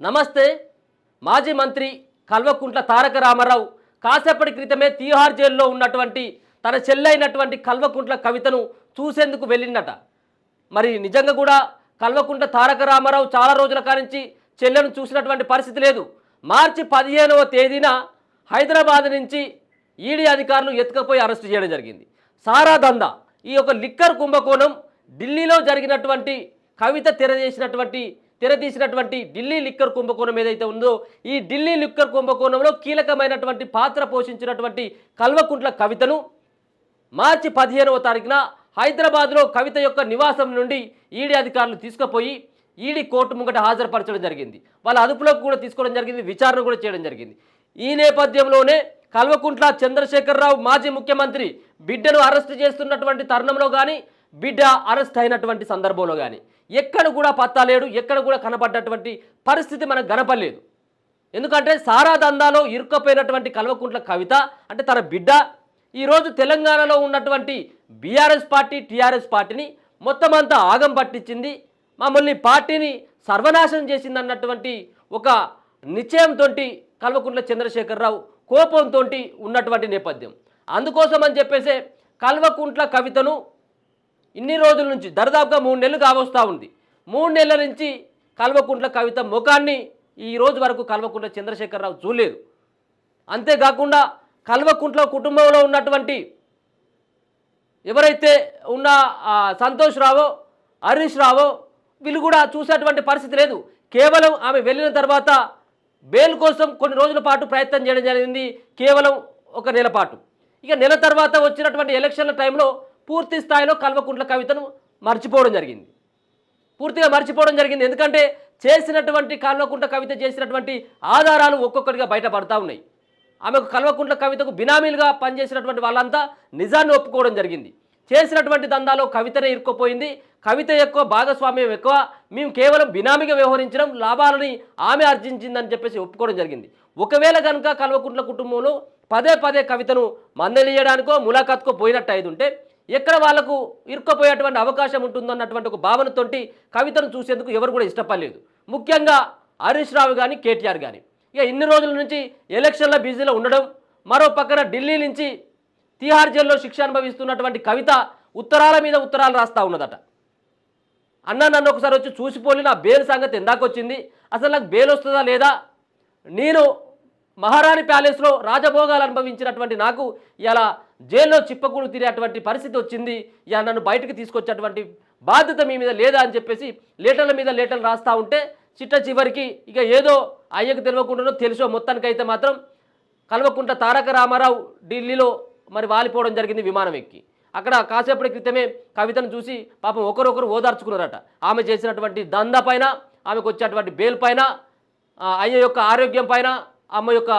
నమస్తే. మాజీ మంత్రి కల్వకుంట్ల తారక రామారావు కాసేపటి క్రితమే తీహార్ జైల్లో ఉన్నటువంటి తన చెల్లైనటువంటి కల్వకుంట్ల కవితను చూసేందుకు వెళ్ళిందట. మరి నిజంగా కూడా కల్వకుంట్ల తారక రామారావు చాలా రోజుల కానించి చెల్లెను చూసినటువంటి పరిస్థితి లేదు. మార్చి 15వ తేదీన హైదరాబాద్ నుంచి ఈడీ అధికారులు ఎత్తుకపోయి అరెస్టు చేయడం జరిగింది. సారా దందా, ఈ యొక్క లిక్కర్ కుంభకోణం ఢిల్లీలో జరిగినటువంటి కవిత తెరతీసినటువంటి ఢిల్లీ లిక్కర్ కుంభకోణం ఏదైతే ఉందో, ఈ ఢిల్లీ లిక్కర్ కుంభకోణంలో కీలకమైనటువంటి పాత్ర పోషించినటువంటి కల్వకుంట్ల కవితను మార్చి 15వ తారీఖున హైదరాబాద్లో కవిత యొక్క నివాసం నుండి ఈడీ అధికారులు తీసుకుపోయి ఈడీ కోర్టు ముంగట హాజరుపరచడం జరిగింది. వాళ్ళ అదుపులోకి కూడా తీసుకోవడం జరిగింది, విచారణ కూడా చేయడం జరిగింది. ఈ నేపథ్యంలోనే కల్వకుంట్ల చంద్రశేఖరరావు మాజీ ముఖ్యమంత్రి బిడ్డను అరెస్ట్ చేస్తున్నటువంటి తరుణంలో కానీ, బిడ్డ అరెస్ట్ అయినటువంటి సందర్భంలో కానీ ఎక్కడ కూడా పత్తా లేడు, ఎక్కడ కూడా కనపడ్డటువంటి పరిస్థితి మనకు కనపడలేదు. ఎందుకంటే సారా దందాలో ఇరుక్కపోయినటువంటి కల్వకుంట్ల కవిత అంటే తన బిడ్డ ఈరోజు తెలంగాణలో ఉన్నటువంటి బీఆర్ఎస్ పార్టీ, టీఆర్ఎస్ పార్టీని మొత్తం అంతా ఆగం పట్టించింది, మమ్మల్ని పార్టీని సర్వనాశనం చేసింది అన్నటువంటి ఒక నిశ్చయంతో కల్వకుంట్ల చంద్రశేఖరరావు కోపంతో ఉన్నటువంటి నేపథ్యం. అందుకోసం అని చెప్పేసి కల్వకుంట్ల కవితను ఇన్ని రోజుల నుంచి దరిదాపుగా 3 నెలలు కావస్తూ ఉంది. 3 నెలల నుంచి కల్వకుంట్ల కవిత ముఖాన్ని ఈ రోజు వరకు కల్వకుంట్ల చంద్రశేఖరరావు చూడలేదు. అంతేకాకుండా కల్వకుంట్ల కుటుంబంలో ఉన్నటువంటి ఎవరైతే ఉన్న సంతోష్ రావో, హరీష్ రావో వీళ్ళు కూడా చూసేటువంటి పరిస్థితి లేదు. కేవలం ఆమె వెళ్ళిన తర్వాత బెయిల్ కోసం కొన్ని రోజుల పాటు ప్రయత్నం చేయడం జరిగింది, కేవలం 1 నెల పాటు. ఇక నెల తర్వాత వచ్చినటువంటి ఎలక్షన్ల టైంలో పూర్తి స్థాయిలో కల్వకుంట్ల కవితను మర్చిపోవడం జరిగింది, పూర్తిగా మర్చిపోవడం జరిగింది. ఎందుకంటే చేసినటువంటి కల్వకుంట్ల కవిత చేసినటువంటి ఆధారాలు ఒక్కొక్కటిగా బయటపడతా ఉన్నాయి. ఆమెకు కల్వకుంట్ల కవితకు బినామీలుగా పనిచేసినటువంటి వాళ్ళంతా నిజాన్ని ఒప్పుకోవడం జరిగింది. చేసినటువంటి దందాలో కవితనే ఇరుక్కుపోయింది, కవిత ఎక్కువ, భాగస్వామ్యం ఎక్కువ, మేము కేవలం బినామీగా వ్యవహరించడం, లాభాలని ఆమె ఆర్జించిందని చెప్పేసి ఒప్పుకోవడం జరిగింది. ఒకవేళ కనుక కల్వకుంట్ల కుటుంబంలో పదే పదే కవితను మందలియడానికో ములాఖాత్కో పోయినట్టు అయి ఉంటే ఎక్కడ వాళ్లకు ఇరుక్కపోయేటువంటి అవకాశం ఉంటుందన్నటువంటి ఒక భావనతోటి కవితను చూసేందుకు ఎవరు కూడా ఇష్టపడలేదు. ముఖ్యంగా హరీష్ రావు కానీ, కేటీఆర్ కానీ ఇక ఇన్ని రోజుల నుంచి ఎలక్షన్ల బిజీలో ఉండడం, మరో పక్కన ఢిల్లీ నుంచి తీహార్ జైల్లో శిక్ష అనుభవిస్తున్నటువంటి కవిత ఉత్తరాల మీద ఉత్తరాలు రాస్తూ ఉన్నదట. అన్న నన్ను ఒకసారి వచ్చి చూసిపోలి, నా బెయిల్ సంగతి ఎందాకొచ్చింది, అసలు నాకు బెయిల్ వస్తుందా లేదా, నేను మహారాణి ప్యాలెస్లో రాజభోగాలు అనుభవించినటువంటి నాకు ఇలా జైల్లో చిప్పకూడు తినేటువంటి పరిస్థితి వచ్చింది, ఇలా నన్ను బయటకు తీసుకొచ్చేటువంటి బాధ్యత మీ మీద లేదా అని చెప్పేసి లేటర్ల మీద లేటర్లు రాస్తూ ఉంటే చిట్ట చివరికి ఇక ఏదో అయ్యకు తెలియకుండానో తెలుసో మొత్తానికైతే మాత్రం కల్వకుంట్ల తారక రామారావు ఢిల్లీలో మరి వాలిపోవడం జరిగింది విమానం ఎక్కి. అక్కడ కాసేపటి క్రితమే కవితను చూసి పాపం ఒకరొకరు ఓదార్చుకున్నారట. ఆమె చేసినటువంటి దందా పైన, ఆమెకు వచ్చేటువంటి బెయిల్ పైన, అయ్య యొక్క ఆరోగ్యం పైన, అమ్మ యొక్క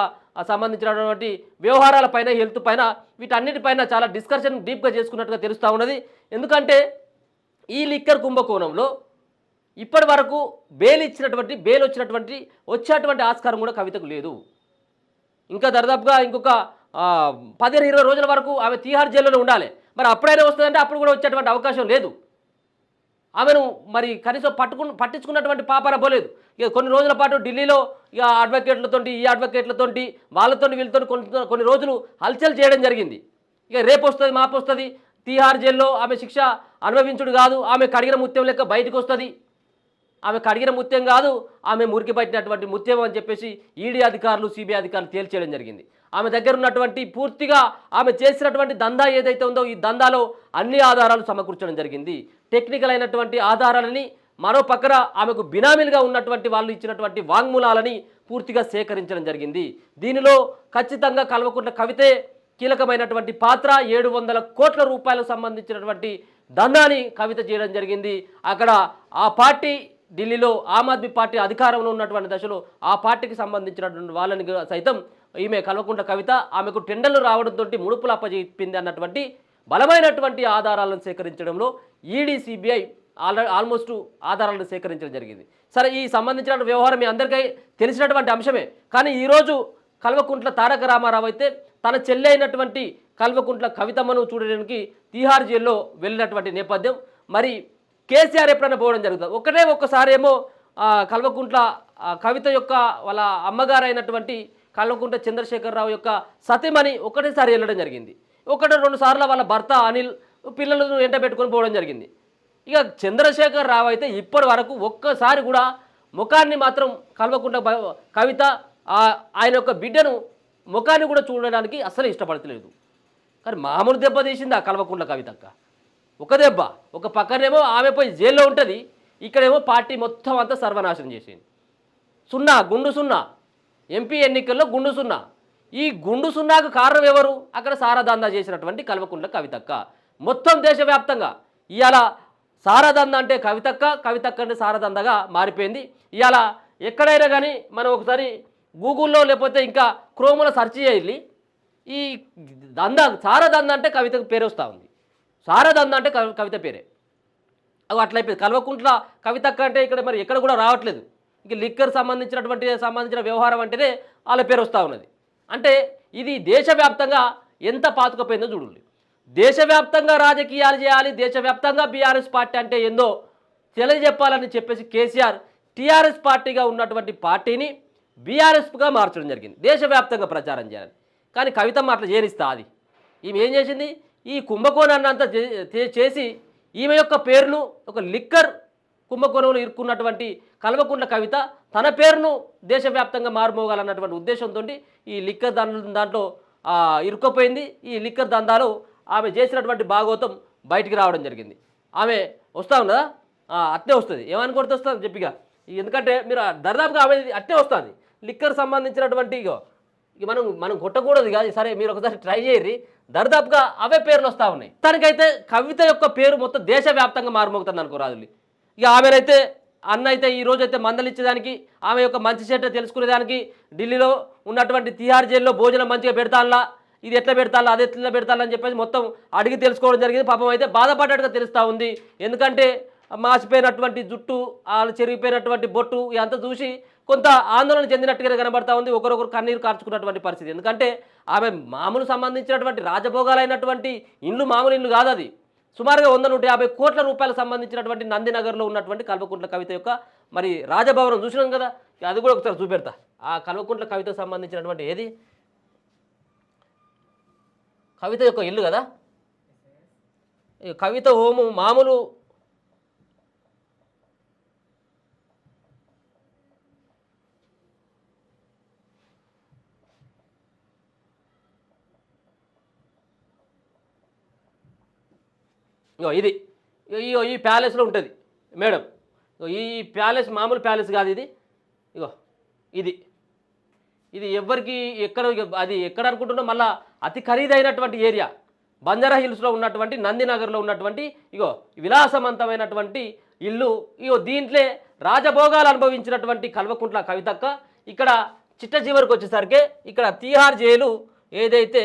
సంబంధించినటువంటి వ్యవహారాల పైన, హెల్త్ పైన, వీటన్నిటిపైన చాలా డిస్కషన్ డీప్గా చేసుకున్నట్టుగా తెలుస్తూ ఉన్నది. ఎందుకంటే ఈ లిక్కర్ కుంభకోణంలో ఇప్పటి వరకు బెయిల్ వచ్చేటువంటి ఆస్కారం కూడా కవితకు లేదు. ఇంకా దరిదాపుగా ఇంకొక 15-20 రోజుల వరకు ఆమె తీహార్ జైల్లోనే ఉండాలి. మరి అప్పుడైనా వస్తుందంటే అప్పుడు కూడా వచ్చేటువంటి అవకాశం లేదు. ఆమెను మరి కనీసం పట్టించుకున్నటువంటి పాపర పోలేదు. ఇక కొన్ని రోజుల పాటు ఢిల్లీలో ఇక అడ్వకేట్లతోటి, ఈ అడ్వకేట్లతోటి, వాళ్ళతో వీళ్ళతో కొన్ని రోజులు హల్చల్ చేయడం జరిగింది. ఇక రేపు వస్తుంది, మాపు వస్తుంది, తీహార్ జైల్లో ఆమె శిక్ష అనుభవించుడు కాదు, ఆమె కడిగిన ముత్యం లెక్క బయటకు వస్తుంది, ఆమె కడిగిన ముత్యం కాదు, ఆమె మురికి పట్టినటువంటి ముత్యం అని చెప్పేసి ఈడీ అధికారులు, సిబిఐ అధికారులు తేల్చేయడం జరిగింది. ఆమె దగ్గర ఉన్నటువంటి పూర్తిగా ఆమె చేసినటువంటి దందా ఏదైతే ఉందో ఈ దందాలో అన్ని ఆధారాలు సమకూర్చడం జరిగింది. టెక్నికల్ అయినటువంటి ఆధారాలని, మరో పక్కన ఆమెకు బినామీలుగా ఉన్నటువంటి వాళ్ళు ఇచ్చినటువంటి వాంగ్మూలాలని పూర్తిగా సేకరించడం జరిగింది. దీనిలో ఖచ్చితంగా కల్వకుంట్ల కవితే కీలకమైనటువంటి పాత్ర. 700 కోట్ల రూపాయలకు సంబంధించినటువంటి దందాని కవిత చేయడం జరిగింది. అక్కడ ఆ పార్టీ ఢిల్లీలో ఆమ్ ఆద్మీ పార్టీ అధికారంలో ఉన్నటువంటి దశలో ఆ పార్టీకి సంబంధించినటువంటి వాళ్ళని సైతం ఈమె కల్వకుంట్ల కవిత ఆమెకు టెండర్లు రావడంతో ముడుపులు అప్పచెప్పింది అన్నటువంటి బలమైనటువంటి ఆధారాలను సేకరించడంలో ఈడీ, సిబిఐ ఆల్మోస్ట్ ఆధారాలను సేకరించడం జరిగింది. సరే, ఈ సంబంధించిన వ్యవహారం మీ అందరికీ తెలిసినటువంటి అంశమే. కానీ ఈరోజు కల్వకుంట్ల తారక రామారావు అయితే తన చెల్లి అయినటువంటి కల్వకుంట్ల కవితమ్మను చూడడానికి తీహార్ జైల్లో వెళ్ళినటువంటి నేపథ్యం. మరి కేసీఆర్ ఎప్పుడైనా పోవడం జరుగుతుంది. ఒక్కసారి ఏమో కల్వకుంట్ల ఆ కవిత యొక్క వాళ్ళ అమ్మగారు అయినటువంటి కల్వకుంట్ల చంద్రశేఖరరావు యొక్క సతీమణి ఒకటేసారి వెళ్ళడం జరిగింది. ఒకటి రెండు సార్లు వాళ్ళ భర్త అనిల్ పిల్లలను వెంట పెట్టుకొని పోవడం జరిగింది. ఇక చంద్రశేఖరరావు అయితే ఇప్పటి వరకు ఒక్కసారి కూడా ముఖాన్ని మాత్రం కల్వకుంట్ల కవిత ఆయన యొక్క బిడ్డను ముఖాన్ని కూడా చూడడానికి అస్సలు ఇష్టపడతలేదు. కానీ మామూలు దెబ్బ తీసింది ఆ కల్వకుంట్ల కవితక్క. ఒక దెబ్బ, ఒక పక్కనేమో ఆమె పోయి జైల్లో ఉంటుంది, ఇక్కడేమో పార్టీ మొత్తం అంతా సర్వనాశనం చేసింది. గుండు సున్నా, ఎంపీ ఎన్నికల్లో గుండు సున్నా. ఈ గుండు సున్నాకు కారణం ఎవరు? అక్కడ సారాదందా చేసినటువంటి కల్వకుంట్ల కవితక్క. మొత్తం దేశవ్యాప్తంగా ఇవాళ సారాదందా అంటే కవితక్క, కవితక్క అంటే సారాదందాగా మారిపోయింది. ఇవాళ ఎక్కడైనా కానీ మనం ఒకసారి గూగుల్లో లేకపోతే ఇంకా క్రోమ్లో సెర్చ్ చేయాలి, ఈ సారాదందా అంటే కవితకు పేరు వస్తూ ఉంది. సారాదందా అంటే కవిత పేరే. అవి అట్లయిపోయింది. కల్వకుంట్ల కవితక్క అంటే ఇక్కడ మరి ఎక్కడ కూడా రావట్లేదు. ఇక లిక్కర్ సంబంధించిన వ్యవహారం అంటేనే వాళ్ళ పేరు వస్తూ ఉన్నది. అంటే ఇది దేశవ్యాప్తంగా ఎంత పాతుకపోయిందో చూడండి. దేశవ్యాప్తంగా రాజకీయాలు చేయాలి, దేశవ్యాప్తంగా బీఆర్ఎస్ పార్టీ అంటే ఏందో తెలియజెప్పాలని చెప్పేసి కేసీఆర్ టీఆర్ఎస్ పార్టీగా ఉన్నటువంటి పార్టీని బీఆర్ఎస్గా మార్చడం జరిగింది. దేశవ్యాప్తంగా ప్రచారం చేయాలి. కానీ కవితమ్మ అట్లా చేరిస్తా అది ఈమె ఏం చేసింది? ఈ కుంభకోణాన్ని అంతా చేసి ఈమె యొక్క పేరును ఒక లిక్కర్ కుంభకోణంలో ఇరుక్కున్నటువంటి కల్వకుంట్ల కవిత తన పేరును దేశవ్యాప్తంగా మారుమోగాలన్నటువంటి ఉద్దేశంతో ఈ లిక్కర్ దాంట్లో ఇరుక్కుపోయింది. ఈ లిక్కర్ దందాలో ఆమె చేసినటువంటి భాగవతం బయటికి రావడం జరిగింది. ఆమె వస్తా ఉన్నదా? అట్నే వస్తుంది. ఏమనుకుంటే వస్తుంది చెప్పిగా, ఎందుకంటే మీరు దర్దాపుగా ఆమె అట్నే వస్తుంది. లిక్కర్ సంబంధించినటువంటి ఇక మనం కొట్టకూడదు కాదు. సరే మీరు ఒకసారి ట్రై చేయరి, దర్దాపుగా అవే పేర్లు వస్తూ ఉన్నాయి. దానికైతే కవిత యొక్క పేరు మొత్తం దేశవ్యాప్తంగా మారుమోగుతుంది అనుకోరాదు. ఇక ఆమెనైతే అన్న అయితే ఈరోజు అయితే మందలిచ్చేదానికి, ఆమె యొక్క మంచి చెడ్డ తెలుసుకునేదానికి ఢిల్లీలో ఉన్నటువంటి తిహార్ జైల్లో భోజనం మంచిగా పెడతానులా, ఇది ఎట్లా పెడతాను అది ఎట్లా పెడతానని చెప్పేసి మొత్తం అడిగి తెలుసుకోవడం జరిగింది. పాపం అయితే బాధపడ్డట్టుగా తెలుస్తూ ఉంది. ఎందుకంటే మాసిపోయినటువంటి జుట్టు, వాళ్ళు చెరిగిపోయినటువంటి బొట్టు ఇదంతా చూసి కొంత ఆందోళన చెందినట్టుగా కనబడతా ఉంది. ఒకరొకరు కన్నీరు కార్చుకున్నటువంటి పరిస్థితి. ఎందుకంటే ఆమె మామూలు సంబంధించినటువంటి రాజభోగాలైనటువంటి ఇండ్లు మామూలు ఇండ్లు కాదు. అది సుమారుగా 100-150 కోట్ల రూపాయలకు సంబంధించినటువంటి నందినగర్లో ఉన్నటువంటి కల్వకుంట్ల కవిత యొక్క మరి రాజభవనం చూసినాం కదా, అది కూడా ఒకసారి చూపెడతా. ఆ కల్వకుంట్ల కవితకు సంబంధించినటువంటి ఏది కవిత యొక్క ఇల్లు కదా, కవిత హోము మామూలు ఇది ఈ ప్యాలెస్లో ఉంటుంది మేడం. ఈ ప్యాలెస్ మామూలు ప్యాలెస్ కాదు ఇది. ఇది ఎవరికి అది ఎక్కడ అనుకుంటున్నా మళ్ళీ అతి ఖరీదైనటువంటి ఏరియా బంజారా హిల్స్లో ఉన్నటువంటి నందినగర్లో ఉన్నటువంటి విలాసవంతమైనటువంటి ఇల్లు. దీంట్లో రాజభోగాలు అనుభవించినటువంటి కల్వకుంట్ల కవితక్క ఇక్కడ చిట్ట చివరికి వచ్చేసరికి ఇక్కడ తీహార్ జైలు ఏదైతే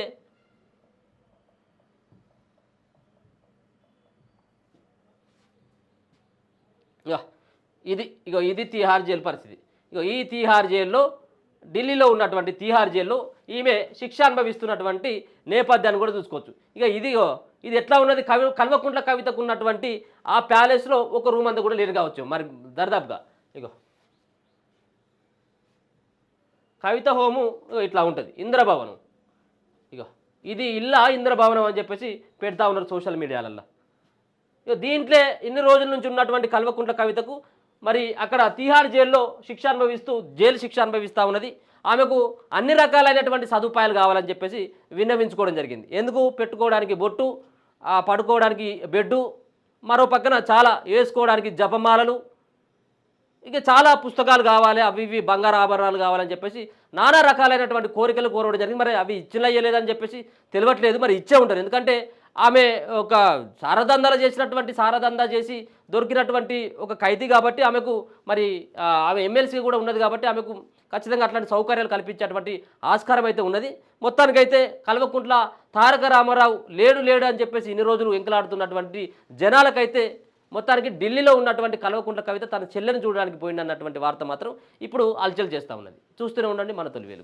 ఇది తీహార్ జైలు పరిస్థితి. ఈ తీహార్ జైల్లో ఢిల్లీలో ఉన్నటువంటి తీహార్ జైల్లో ఈమె శిక్ష అనుభవిస్తున్నటువంటి నేపథ్యాన్ని కూడా చూసుకోవచ్చు. ఇది ఎట్లా ఉన్నది? కల్వకుంట్ల కవితకు ఉన్నటువంటి ఆ ప్యాలెస్లో ఒక రూమ్ అంతా కూడా లేరు కావచ్చు మరి దర్దాపుగా. కవిత హోము ఇట్లా ఉంటుంది, ఇంద్రభవనం. ఇది ఇంద్రభవనం అని చెప్పేసి పెడతా ఉన్నారు సోషల్ మీడియాలలో. దీంట్లో ఇన్ని రోజుల నుంచి ఉన్నటువంటి కల్వకుంట్ల కవితకు మరి అక్కడ తీహార్ జైల్లో జైలు శిక్ష అనుభవిస్తూ ఉన్నది. ఆమెకు అన్ని రకాలైనటువంటి సదుపాయాలు కావాలని చెప్పేసి విన్నవించుకోవడం జరిగింది. ఎందుకు? పెట్టుకోవడానికి బొట్టు, పడుకోవడానికి బెడ్డు, మరో పక్కన చాలా వేసుకోవడానికి జపమాలలు, చాలా పుస్తకాలు కావాలి, అవి బంగారు ఆభరణాలు కావాలని చెప్పేసి నానా రకాలైనటువంటి కోరికలు కోరడం జరిగింది. మరి అవి ఇచ్చినయ్యలేదని చెప్పేసి తెలియట్లేదు. మరి ఇచ్చే ఉంటారు. ఎందుకంటే ఆమె ఒక సారదందా చేసి దొరికినటువంటి ఒక ఖైదీ కాబట్టి ఆమెకు మరి ఆమె ఎమ్మెల్సీ కూడా ఉన్నది కాబట్టి ఆమెకు ఖచ్చితంగా అట్లాంటి సౌకర్యాలు కల్పించేటువంటి ఆస్కారం అయితే ఉన్నది. మొత్తానికైతే కల్వకుంట్ల తారక రామారావు లేడు అని చెప్పేసి ఇన్ని రోజులు ఎంకలాడుతున్నటువంటి జనాలకైతే మొత్తానికి ఢిల్లీలో ఉన్నటువంటి కల్వకుంట్ల కవిత తన చెల్లెని చూడడానికి పోయిందన్నటువంటి వార్త మాత్రం ఇప్పుడు అలచల్ చేస్తూ ఉన్నది. చూస్తూనే ఉండండి మన తొలి వెలుగు.